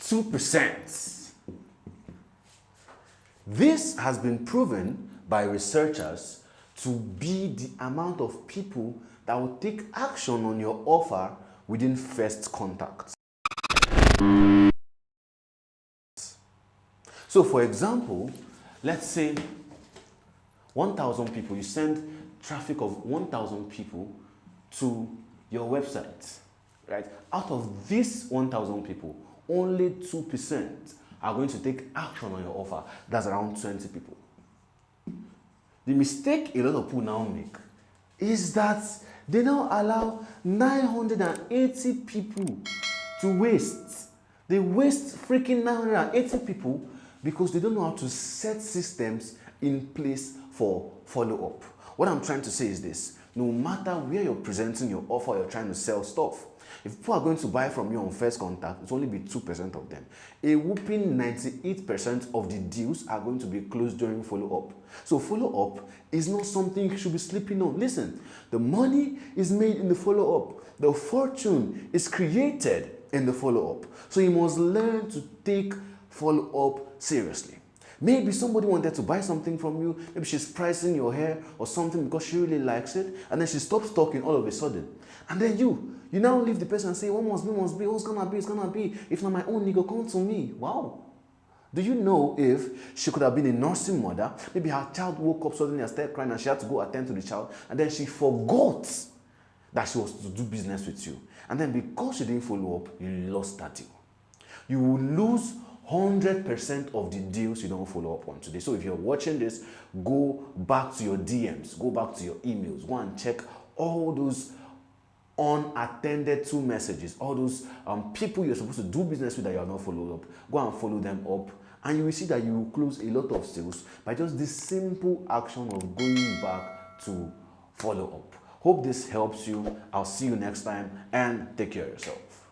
2%. This has been proven by researchers to be the amount of people that will take action on your offer within first contact. So for example, let's say 1,000 people, you send traffic of 1,000 people to your website, right? Out of these 1,000 people, only 2% are going to take action on your offer. That's around 20 people. The mistake a lot of people now make is that they now allow 980 people to waste. They waste freaking 980 people because they don't know how to set systems in place for follow-up. What I'm trying to say is this: no matter where you're presenting your offer, you're trying to sell stuff, if people are going to buy from you on first contact, it's only be 2% of them. A whooping 98% of the deals are going to be closed during follow-up. So follow-up is not something you should be sleeping on. Listen, the money is made in the follow-up. The fortune is created in the follow-up. So you must learn to take follow-up seriously. Maybe somebody wanted to buy something from you. Maybe she's pricing your hair or something because she really likes it, and then she stops talking all of a sudden. And then you now leave the person and say, what must be, what's gonna be, it's gonna be. If not my own nigga, come to me. Wow. Do you know if she could have been a nursing mother, maybe her child woke up suddenly and started crying and she had to go attend to the child, and then she forgot that she was to do business with you. And then because she didn't follow up, you lost that deal. You will lose 100% of the deals you don't follow up on today. So if you're watching this, go back to your DMs, go back to your emails, go and check all those unattended to messages, all those people you're supposed to do business with that you are not followed up. Go and follow them up, and you will see that you will close a lot of sales by just this simple action of going back to follow up. Hope this helps you. I'll see you next time, and take care of yourself.